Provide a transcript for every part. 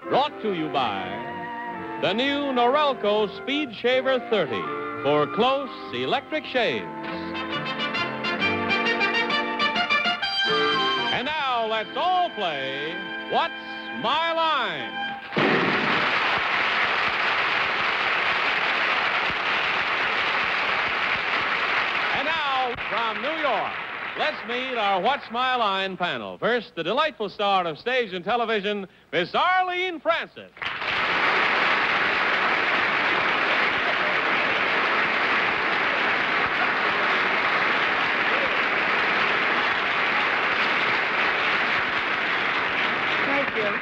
Brought to you by the new Norelco Speed Shaver 30 for close electric shaves. And now let's all play What's My Line? And now from New York, let's meet our What's My Line panel. First, the delightful star of stage and television, Miss Arlene Francis. Thank you.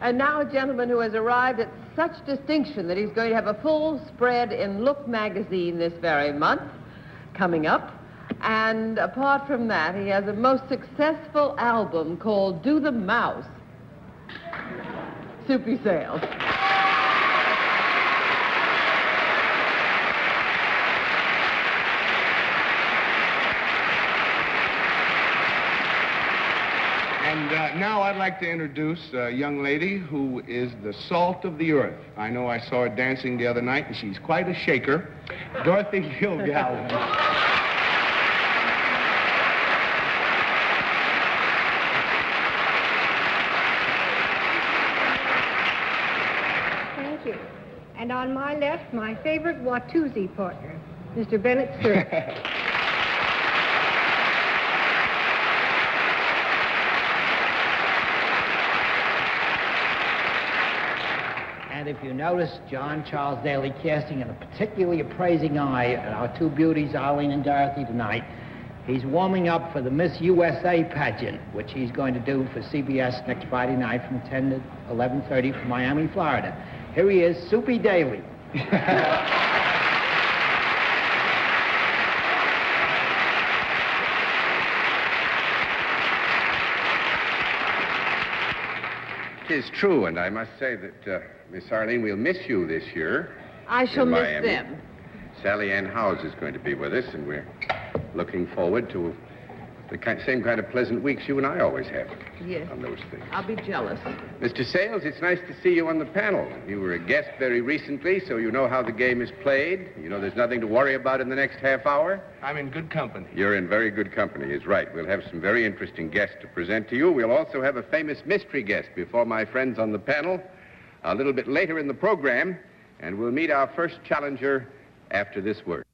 And now a gentleman who has arrived at such distinction that he's going to have a full spread in Look magazine this very month, coming up. And apart from that, he has a most successful album called Do the Mouse. Soupy Sales. And now I'd like to introduce a young lady who is the salt of the earth. I know I saw her dancing the other night, and she's quite a shaker. Dorothy Gilgallen. And on my left, my favorite Watusi partner, Mr. Bennett Cerf. And if you notice, John Charles Daly casting a particularly appraising eye at our two beauties, Arlene and Dorothy, tonight. He's warming up for the Miss USA pageant, which he's going to do for CBS next Friday night from 10 to 11:30 from Miami, Florida. Here he is, Soupy Daly. Tis true, and I must say that, Miss Arlene, we'll miss you this year. I shall miss Miami. them. Sally Ann Howes is going to be with us, and we're looking forward to the same kind of pleasant weeks you and I always have Yes. on those things. I'll be jealous. Mr. Sales, it's nice to see you on the panel. You were a guest very recently, so you know how the game is played. You know there's nothing to worry about in the next half hour. I'm in good company. You're in very good company, is right. We'll have some very interesting guests to present to you. We'll also have a famous mystery guest before my friends on the panel a little bit later in the program, and we'll meet our first challenger after this word.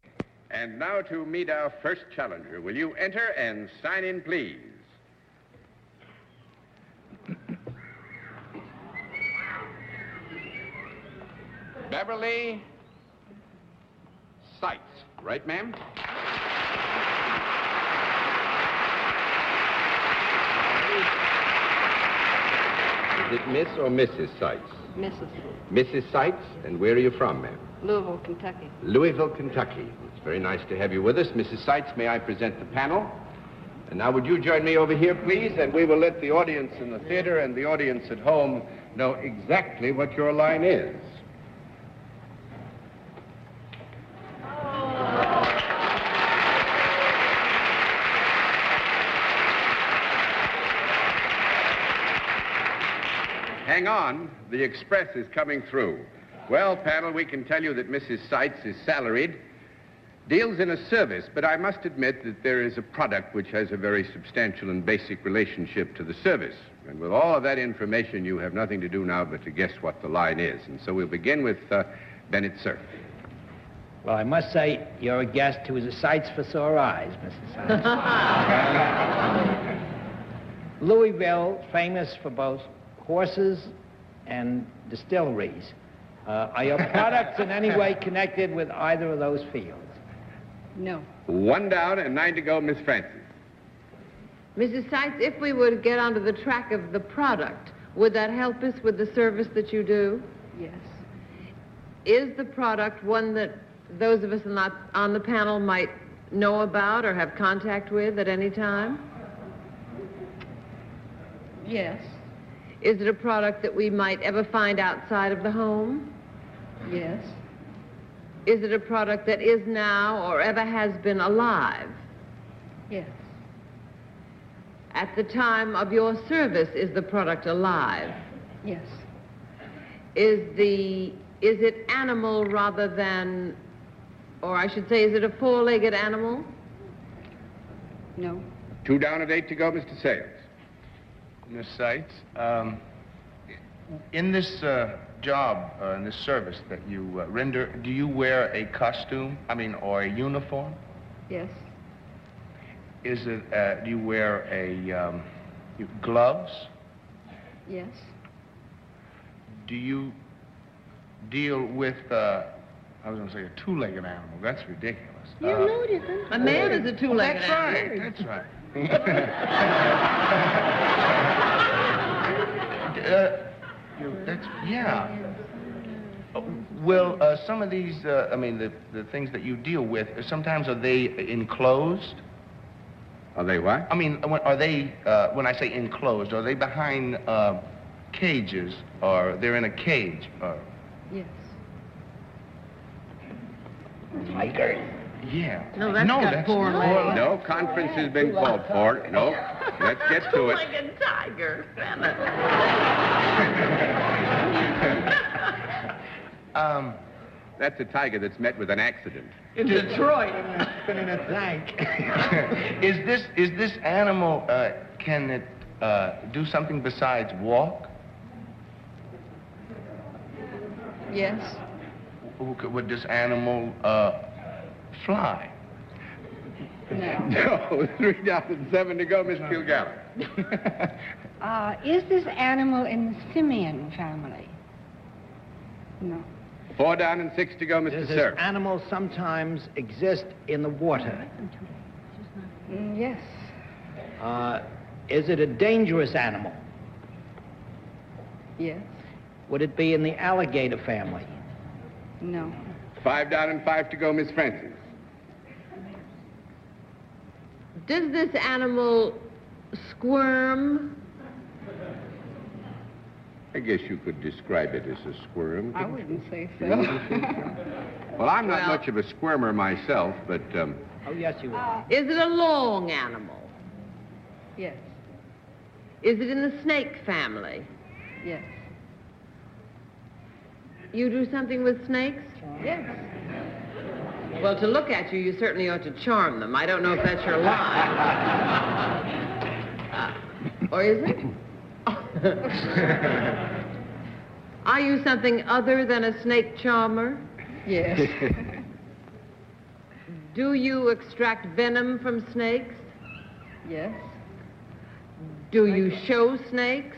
And now to meet our first challenger. Will you enter and sign in, please? Beverly Sites. Right, ma'am? Is it Miss or Mrs. Sites? Mrs. Mrs. Sites? And where are you from, ma'am? Louisville, Kentucky. Louisville, Kentucky. It's very nice to have you with us. Mrs. Sites, may I present the panel? And now would you join me over here, please? And we will let the audience in the theater and the audience at home know exactly what your line is. Hang on, the express is coming through. Well, panel, we can tell you that Mrs. Sites is salaried, deals in a service, but I must admit that there is a product which has a very substantial and basic relationship to the service. And with all of that information, you have nothing to do now but to guess what the line is. And so we'll begin with Bennett Cerf. Well, I must say, you're a guest who is a sight for sore eyes, Mrs. Sites. Louisville, famous for both horses and distilleries. Are your products in any way connected with either of those fields? No. 1 down and 9 to go, Miss Francis. Mrs. Sites, if we were to get onto the track of the product, would that help us with the service that you do? Yes. Is the product one that those of us not on the panel might know about or have contact with at any time? Yes. Is it a product that we might ever find outside of the home? Yes. Is it a product that is now or ever has been alive? Yes. At the time of your service, is the product alive? Yes. Is it animal rather than, or I should say, is it a four-legged animal? No. 2 down and 8 to go, Mr. Sales. Miss Seitz, in this job, in this service that you render, do you wear a costume, or a uniform? Yes. Is it, do you wear a, gloves? Yes. Do you deal with, I was going to say a two-legged animal. That's ridiculous. You're no different. A man is a two-legged That's animal. right, that's right. Yeah. Will some of these, the things that you deal with, sometimes are they enclosed? Are they what? Are they, when I say enclosed, are they behind cages, or they're in a cage? Or... Yes. Tiger. Yeah. No, that's poor legs. No conference has been called for. No. Let's get to it. Two-legged tiger. That's a tiger that's met with an accident. In Detroit. It's been in a tank. Is this animal, can it do something besides walk? Yes. Would this animal fly? No. No, 3 down and 7 to go, Miss Kilgallen. Is this animal in the simian family? No. 4 down and 6 to go, Mr. Does this Sir. animal sometimes exist in the water? Yes. Is it a dangerous animal? Yes. Would it be in the alligator family? No. 5 down and 5 to go, Miss Francis. Does this animal squirm? I guess you could describe it as a squirm. I wouldn't say so. Well, I'm not Well- much of a squirmer myself, but Oh, yes, you are. Is it a long animal? Yes. Is it in the snake family? Yes. You do something with snakes? Yes. Well, to look at you, you certainly ought to charm them. I don't know if that's your line. Or is it? Are you something other than a snake charmer? Yes. Do you extract venom from snakes? Yes. Do you show snakes?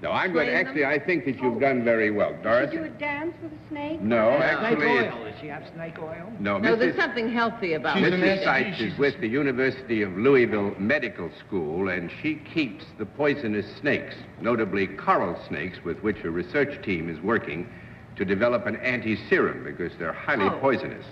no, I'm going to Train them? actually, I think that you've done very well. Did Doris? you do a dance with a snake? No, Snake actually, oil. Does she have snake oil? no, No, there's Mrs. something healthy about She's it. an Mrs. SG, Seitz is with the University of Louisville Medical School, and she keeps the poisonous snakes, notably coral snakes, with which a research team is working to develop an anti-serum because they're highly Oh. poisonous.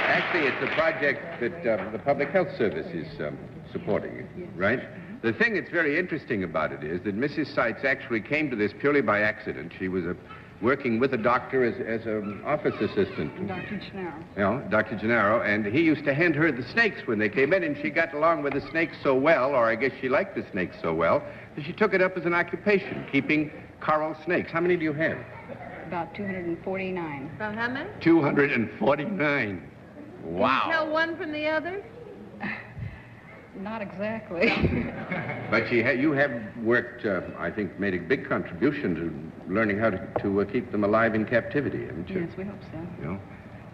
Actually, it's a project that the Public Health Service is supporting, right? The thing that's very interesting about it is that Mrs. Seitz actually came to this purely by accident. She was working with a doctor as an office assistant. Dr. Gennaro. You know, Dr. Gennaro, and he used to hand her the snakes when they came in, and she got along with the snakes so well, or I guess she liked the snakes so well, that she took it up as an occupation, keeping coral snakes. How many do you have? About 249. About how many? 249. Wow. Can you tell one from the other? Not exactly. But you have worked, I think, made a big contribution to learning how to keep them alive in captivity, haven't you? Yes, we hope so. You know,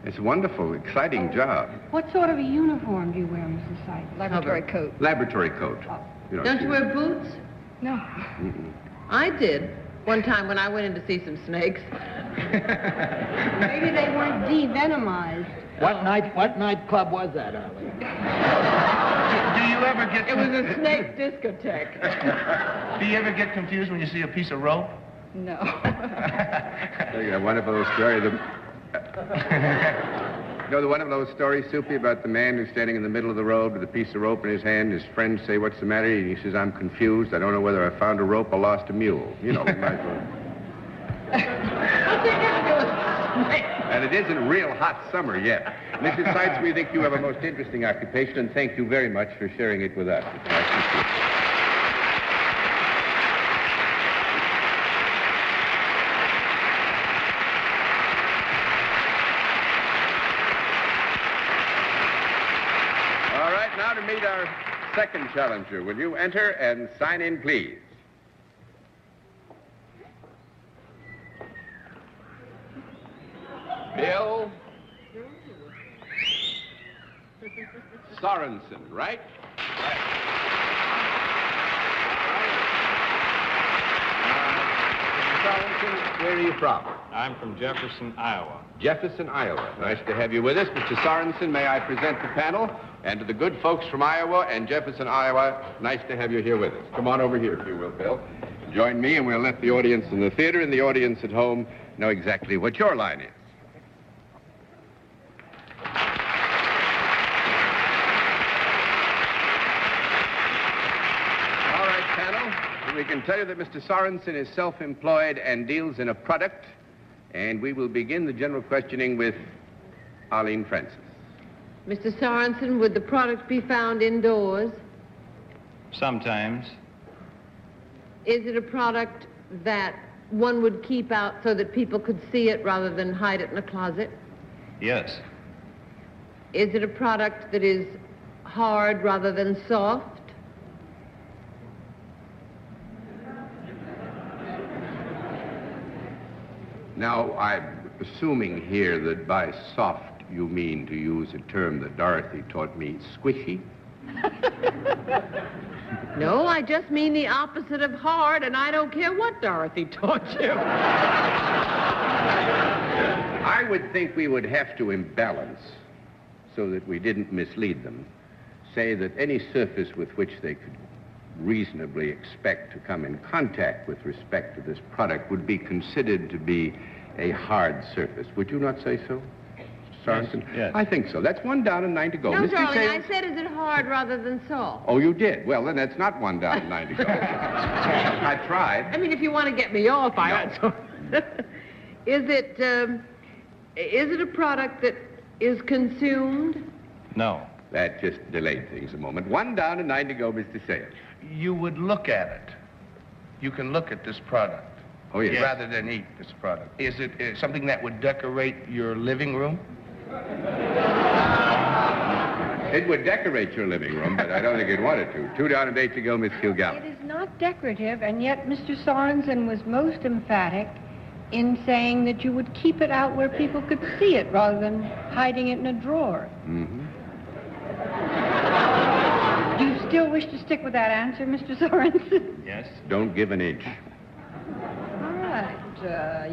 it's a wonderful, exciting job. What sort of a uniform do you wear, Mrs. Seitz? Laboratory coat. Laboratory coat. You know, Don't she- you wear boots? No. I did. One time when I went in to see some snakes. Maybe they weren't de-venomized. What nightclub was that, Arlie? Do you ever get... It was a snake discotheque. Do you ever get confused when you see a piece of rope? No. A wonderful little story. You know the wonderful old story, Soupy, about the man who's standing in the middle of the road with a piece of rope in his hand. His friends say, "What's the matter?" And he says, "I'm confused. I don't know whether I found a rope or lost a mule." You know, we might as well. And it isn't real hot summer yet. Mrs. Seitz, we think you have a most interesting occupation, and thank you very much for sharing it with us. It's nice to see you. All right, now to meet our second challenger. Will you enter and sign in, please? Bill Sorensen, right? Right. Sorensen, where are you from? I'm from Jefferson, Iowa. Jefferson, Iowa. Nice to have you with us. Mr. Sorensen, may I present the panel? And to the good folks from Iowa and Jefferson, Iowa, nice to have you here with us. Come on over here, if you will, Bill. Join me, and we'll let the audience in the theater and the audience at home know exactly what your line is. All right, panel. We can tell you that Mr. Sorensen is self-employed and deals in a product, and we will begin the general questioning with Arlene Francis. Mr. Sorensen, would the product be found indoors? Sometimes. Is it a product that one would keep out so that people could see it rather than hide it in a closet? Yes. Is it a product that is hard rather than soft? Now, I'm assuming here that by soft you mean, to use a term that Dorothy taught me, squishy? No, I just mean the opposite of hard, and I don't care what Dorothy taught you. I would think we would have to imbalance, so that we didn't mislead them, say that any surface with which they could reasonably expect to come in contact with respect to this product would be considered to be a hard surface. Would you not say so, Sorensen? Yes. I think so. That's 1 down and 9 to go. No, Mr. darling, Sales? I said, is it hard rather than soft? Oh, you did? Well, then that's not 1 down and 9 to go. I tried. I mean, if you want to get me off, Is it a product that is consumed? No. That just delayed things a moment. 1 down and 9 to go, Mr. Sales. You would look at it. You can look at this product. Oh, yes. Rather than eat this product. Is it something that would decorate your living room? It would decorate your living room, but I don't think it wanted to. 2 down and 8 to go, Miss Kilgallen. It is not decorative, and yet Mr. Sorensen was most emphatic in saying that you would keep it out where people could see it rather than hiding it in a drawer. Mm-hmm. Do you still wish to stick with that answer, Mr. Sorensen? Yes. Don't give an inch. All right.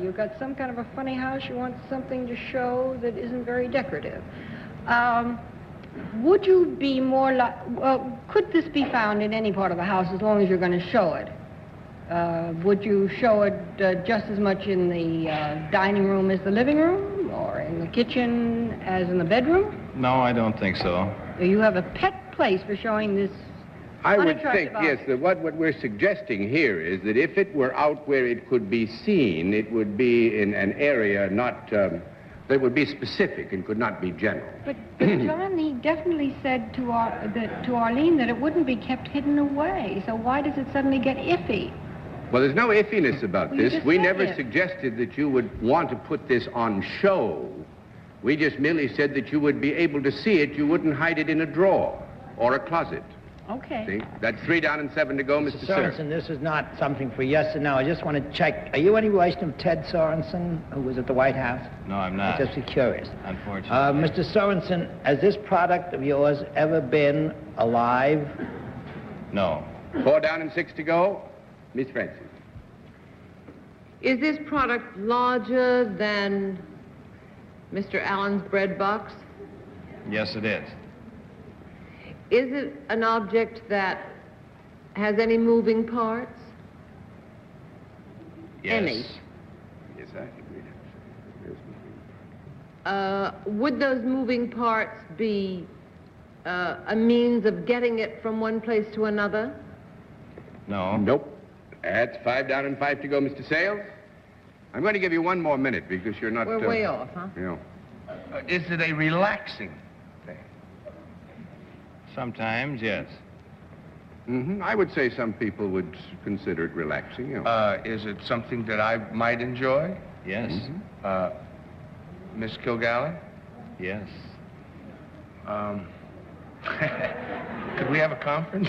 You got some kind of a funny house. You want something to show that isn't very decorative. Would you be more like... could this be found in any part of the house as long as you're going to show it? Would you show it just as much in the dining room as the living room, or in the kitchen as in the bedroom? No, I don't think so. You have a pet place for showing this. I would think, yes, that what we're suggesting here is that if it were out where it could be seen, it would be in an area not, that would be specific and could not be general. But John, he definitely said to Arlene that it wouldn't be kept hidden away. So why does it suddenly get iffy? Well, there's no iffiness about Well, you this. just We said never it. suggested that you would want to put this on show. We just merely said that you would be able to see it. You wouldn't hide it in a drawer or a closet. Okay. See? That's 3 down and 7 to go, Mr. Sir. Sorensen, this is not something for yes or no. I just want to check. Are you any relation of Ted Sorensen, who was at the White House? No, I'm not. Just be curious. Unfortunately. Mr. Sorensen, has this product of yours ever been alive? No. 4 down and 6 to go, Miss Francis. Is this product larger than Mr. Allen's bread box? Yes, it is. Is it an object that has any moving parts? Yes. Any. Yes, I think we have. There's moving. Would those moving parts be a means of getting it from one place to another? No. Nope. That's 5 down and 5 to go, Mr. Sales. I'm going to give you 1 more minute because you're not... We're way off, huh? You know. Is it a relaxing thing? Sometimes, yes. I would say some people would consider it relaxing, you know. Is it something that I might enjoy? Yes. Miss Kilgallen? Yes. Could we have a conference?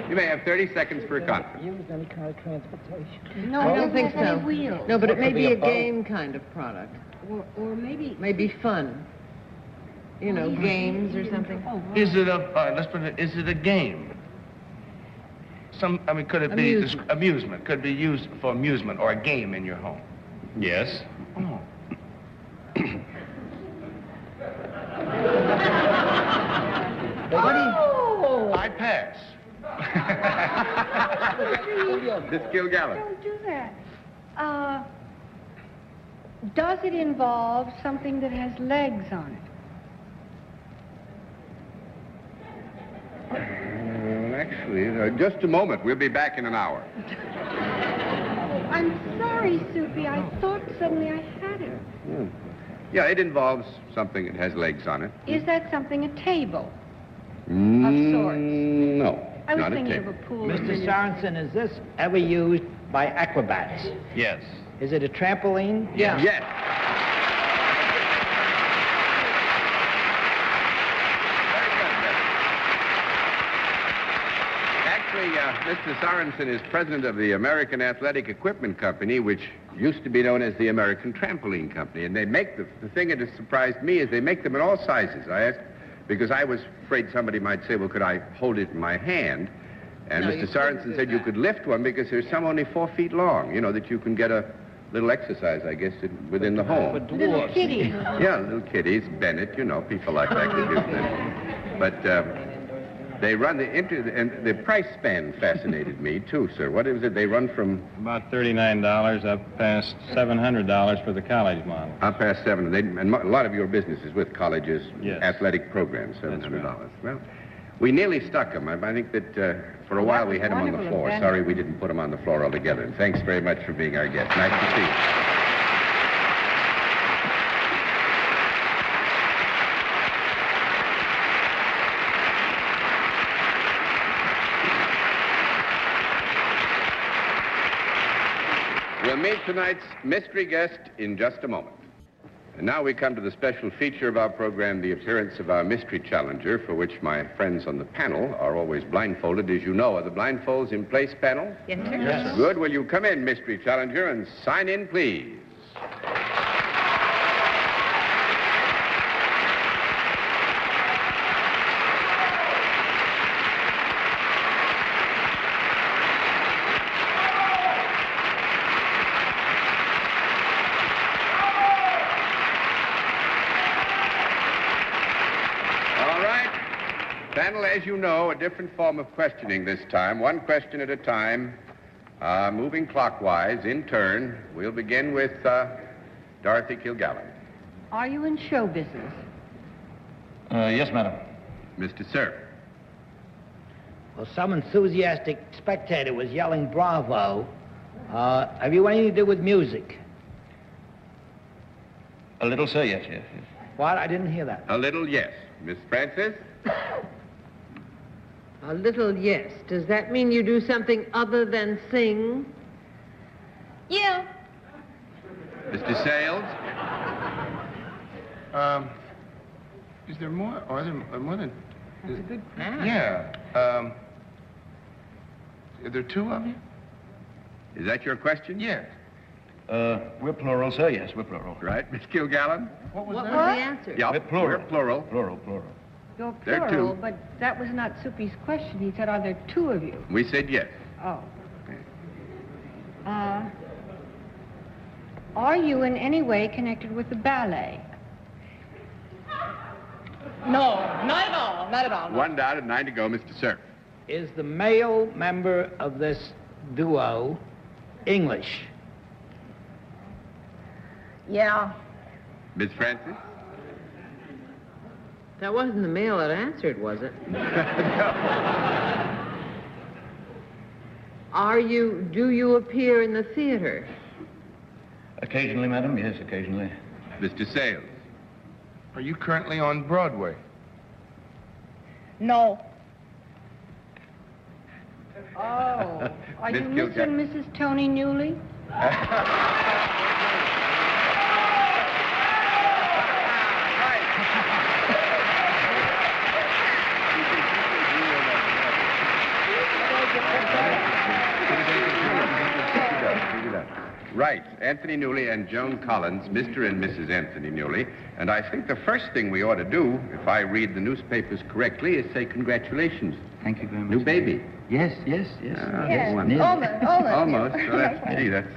You may have 30 seconds for a conference. Use any kind of transportation. No, I it don't think doesn't have so. any wheels. No, but it may could be be a a boat. game kind of product. Or maybe... Maybe fun. You know, games or something. Oh, wow. Is it a, let's put it, is it a game? Could it be Amusement. amusement? Could it be used for amusement or a game in your home? Yes. Oh. What do you... I pass. Miss Kilgallen. Don't do that. Does it involve something that has legs on it? Actually, just a moment. We'll be back in an hour. I'm sorry, Soupy. I thought suddenly I had it. Yeah, it involves something that has legs on it. Is that something a table? sorts. No, I was not a thinking of table. a pool. Mr. Sorensen, is this ever used by acrobats? Yes. Is it a trampoline? Yeah. Yes. Actually, Mr. Sorensen is president of the American Athletic Equipment Company, which used to be known as the American Trampoline Company. And they make the thing that has surprised me is they make them in all sizes. I asked, because I was afraid somebody might say, well, could I hold it in my hand? And No, Mr. you couldn't Sorensen do said you that. could lift one because there's some only 4 feet long, you know, that you can get a little exercise, I guess, within the home. Little kitty. Yeah, little kiddies, Bennett, you know, people like that could use them. But they run and the price span fascinated me too, sir. What is it? They run from About $39 up past $700 for the college model. up past $7. And a lot of your business is with colleges, Yes. athletic programs, $700. That's right. Well, we nearly stuck them. I think that for a Well, while that we was had them on the wonderful of floor. Bennett. Sorry we didn't put them on the floor altogether. And thanks very much for being our guest. Nice to see you. We'll meet tonight's mystery guest in just a moment. And now we come to the special feature of our program, the appearance of our mystery challenger, for which my friends on the panel are always blindfolded. As you know, are the blindfolds in place, panel? Yes, sir. Yes. Good. Will you come in, mystery challenger, and sign in, please? All right. Panel, as you know, a different form of questioning this time. One question at a time, moving clockwise in turn. We'll begin with Dorothy Kilgallen. Are you in show business? Yes, madam. Mr. Sir. Well, some enthusiastic spectator was yelling bravo. Have you anything to do with music? A little, sir, yes, yes, yes. What? I didn't hear that. A little yes. Miss Francis? A little yes. Does that mean you do something other than sing? Yeah. Mr. Sales? Is there more? Are there more than... That's a good plan. Yeah. Are there 2 of you? Is that your question? Yes. We're plural, sir, yes, we're plural. Right, Miss Kilgallen? What was What was that? the answer? Yeah, We're plural. We're plural. Plural, plural. You're There are plural, two. but that was not Soupy's question. He said, are there 2 of you? We said yes. Oh. Are you in any way connected with the ballet? No, not at all. Not at all. 1 down and 9 to go, Mr. Sir. Is the male member of this duo English. Yeah. Miss Francis? That wasn't the male that answered, was it? Do you appear in the theater? Occasionally, madam. Yes, occasionally. Mr. Sales? Are you currently on Broadway? No. Oh, are Miss you Kilgore. Mr. and Mrs. Tony Newley? Right, Anthony Newley and Joan Collins, Mr. and Mrs. Anthony Newley. And I think the first thing we ought to do, if I read the newspapers correctly, is say congratulations. Thank you very much. New baby. Yes, yes, yes. Yes, almost. Well,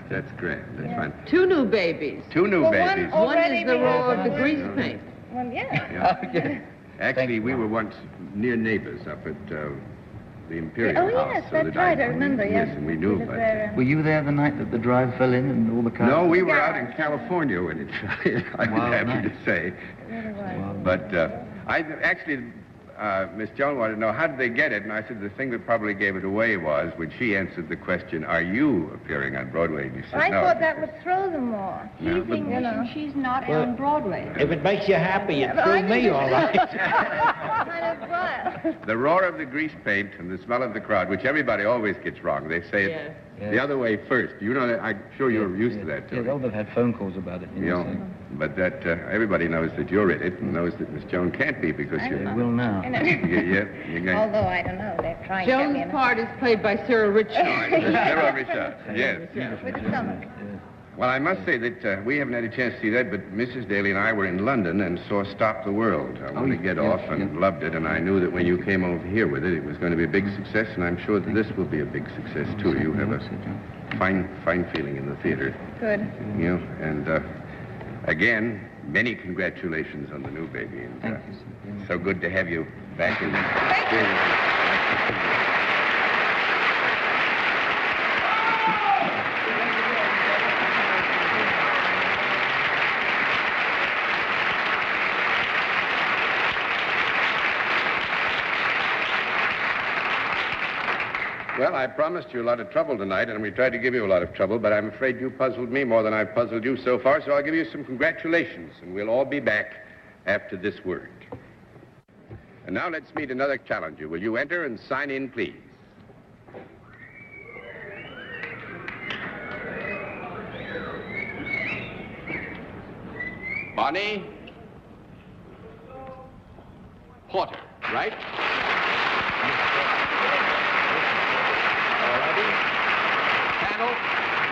that's great. That's fine. 2 new babies. 2 new babies. One is the roar of the grease paint. Well, yeah. Yeah. Actually, we were once near neighbors up at the Imperial Oh, House. yes, so that's that right, I remember, yes. Yes, and we knew about it. Were you there the night that the drive fell in and all the cars? No, we were out in California when it fell. I'm Wild happy night. to say. But Miss Joan wanted to know, how did they get it? And I said the thing that probably gave it away was when she answered the question, are you appearing on Broadway? And you said I no. thought that would throw them all. He's No, but- English and she's not Well- on Broadway. If it makes you happy, it But threw I me didn't- all right. Kind of wild. The roar of the grease paint and the smell of the crowd, which everybody always gets wrong. They say it Yes. the other way first. You know that. I'm sure you're used to that, Yeah, Tony. they've had phone calls about it. You know, but that everybody knows that you're in it and knows that Miss Joan can't be because I you're... They will now. You're going... Although, I don't know, they're trying to get me Joan's in. part is played by Cyril Richard. Sarah Richard, yes. With the stomach. Well, I must say that we haven't had a chance to see that, but Mrs. Daly and I were in London and saw Stop the World. I wanted to get off and loved it, and I knew that when you came over here with it, it was going to be a big success, and I'm sure that this will be a big success, too. You have a fine feeling in the theater. Good. You know, and again, many congratulations on the new baby. And, Thank you, sir. so good to have you back in the Well, I promised you a lot of trouble tonight, and we tried to give you a lot of trouble, but I'm afraid you puzzled me more than I've puzzled you so far, so I'll give you some congratulations, and we'll all be back after this word. And now let's meet another challenger. Will you enter and sign in, please? Bonnie Porter, right? Panel,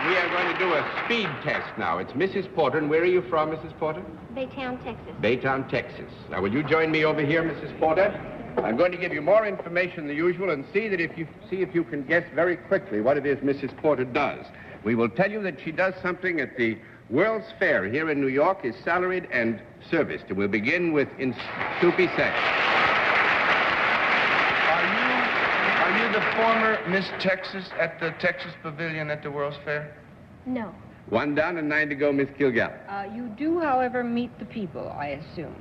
we are going to do a speed test now. It's Mrs. Porter, and where are you from, Mrs. Porter? Baytown, Texas. Baytown, Texas. Now, will you join me over here, Mrs. Porter? I'm going to give you more information than usual and see if you can guess very quickly what it is Mrs. Porter does. We will tell you that she does something at the World's Fair here in New York, is salaried and serviced. And we'll begin with Soupy Sang. Are you the former Miss Texas at the Texas Pavilion at the World's Fair? No. 1 down and 9 to go, Miss Kilgallen. You do, however, meet the people, I assume.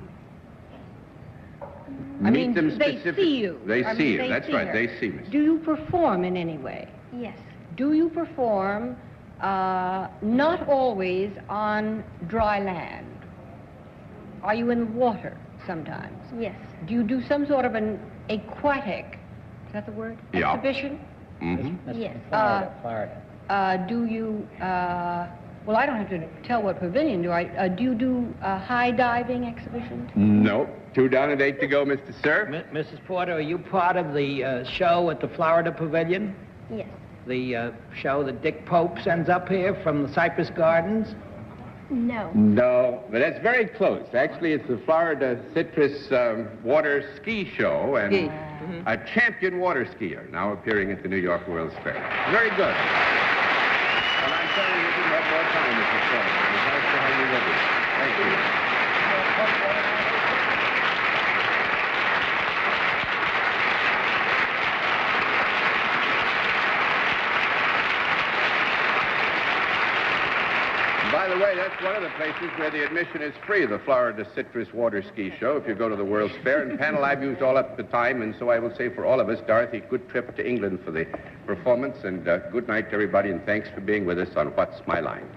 Meet them they specific- see you. They I see mean, you. they That's see right. her. They see me. Do you perform in any way? Yes. Do you perform not always on dry land? Are you in the water sometimes? Yes. Do you do some sort of an aquatic, is that the word? Yeah. Exhibition? Mm-hmm. Yes. Florida. Do you, well, I don't have to tell what pavilion do I, do you do high diving exhibitions? No. 2 down and 8 to go, Mr. Sir. Mrs. Porter, are you part of the show at the Florida Pavilion? Yes. The show that Dick Pope sends up here from the Cypress Gardens? No. No, but that's very close. Actually, it's the Florida Citrus Water Ski Show, and Ski. a champion water skier now appearing at the New York World's Fair. Very good. And I'm sorry you didn't have more time, Mrs. Porter. It was nice to have you with us. Thank you. By the way, that's one of the places where the admission is free, the Florida Citrus Water Ski Show, if you go to the World's Fair. And panel, I've used all up the time, and so I will say for all of us, Dorothy, good trip to England for the performance, and good night to everybody, and thanks for being with us on What's My Line.